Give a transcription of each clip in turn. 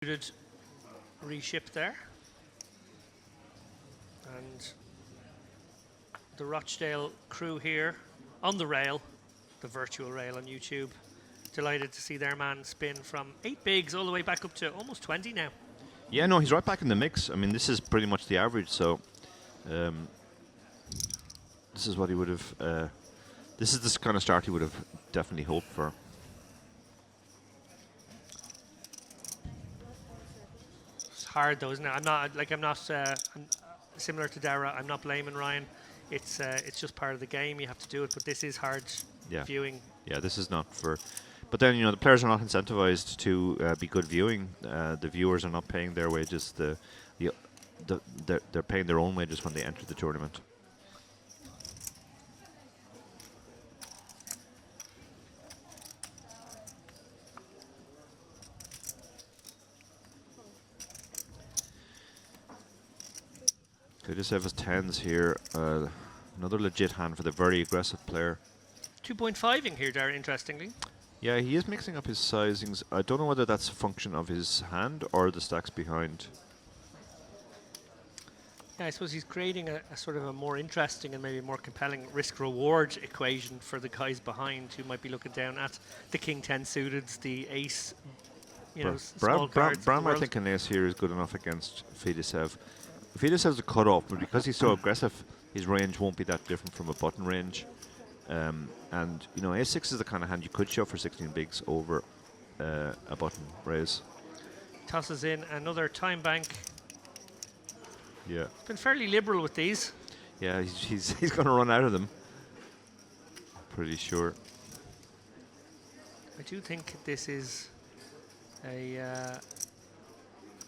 Reship there, and the Rochdale crew here on the rail, the virtual rail on YouTube. Delighted to see their man spin from 8 bigs all the way back up to almost 20 now. Yeah, no, he's right back in the mix. I mean, this is pretty much the average, so this is what he would have. This is the kind of start he would have definitely hoped for. It's hard though, isn't it? I'm similar to Dara. I'm not blaming Ryan. It's just part of the game. You have to do it, but this is hard viewing. Yeah, this is not for. But then the players are not incentivized to be good viewing. The viewers are not paying their wages. They're paying their own wages when they enter the tournament. Kudisev has 10s here. Another legit hand for the very aggressive player. 2.5ing here, Dara, interestingly. Yeah, he is mixing up his sizings. I don't know whether that's a function of his hand or the stacks behind. Yeah, I suppose he's creating a sort of a more interesting and maybe more compelling risk-reward equation for the guys behind who might be looking down at the King 10 suited, the Ace, small cards. Bram, I think an ace here is good enough against Fidisev. Fidisev's a cut-off, but because he's so aggressive, his range won't be that different from a button range. And A6 is the kind of hand you could shove for 16 bigs over a button raise. Tosses in another time bank. Yeah. Been fairly liberal with these. Yeah, he's going to run out of them. Pretty sure. I do think this is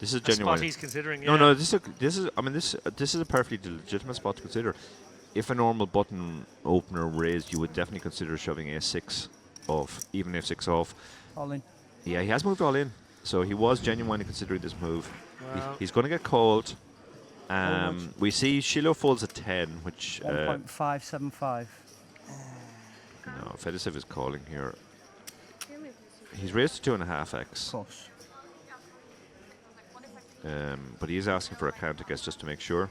this is a genuine. spot he's considering. No, this is a perfectly legitimate spot to consider. If a normal button opener raised, you would definitely consider shoving A6 off, even F6 off. All in. Yeah, he has moved all in, so he was genuinely considering this move. Wow. He's going to get called. We see Shiloh folds a 10, which 1.575. No, Fedisev is calling here. He's raised to 2.5x. Of course. But he is asking for a count, I guess, just to make sure.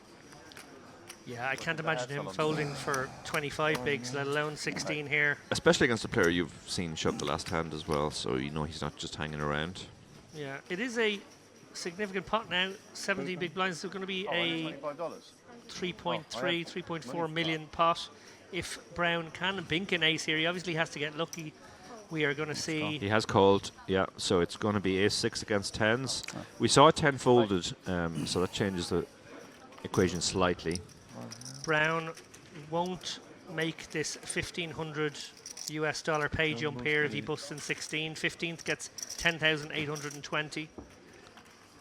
Yeah, I can't imagine him folding for 25 bigs, let alone 16 here. Especially against a player you've seen shove the last hand as well, so he's not just hanging around. Yeah, it is a significant pot now. 17 big blinds. So going to be a 3.4 million pot. If Brown can bink an ace here, he obviously has to get lucky. We are going to see. He has called, yeah, so it's going to be ace-6 against 10s. We saw a 10 folded, so that changes the equation slightly. Brown won't make this $1,500 pay jump here if he busts in 16. 15th gets 10,820.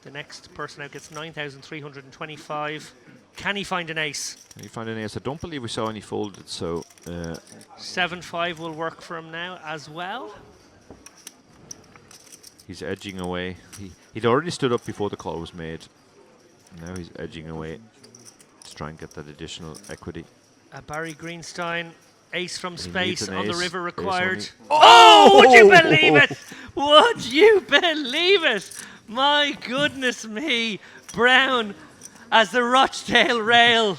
The next person out gets 9,325. Can he find an ace? Can he find an ace? I don't believe we saw any folded, so 7-5 will work for him now as well. He's edging away. He'd already stood up before the call was made. Now he's edging away to try and get that additional equity. Barry Greenstein, ace from space on the ace. river required. Oh! Would you believe it? Would you believe it? My goodness me. Brown, as the Rochdale rail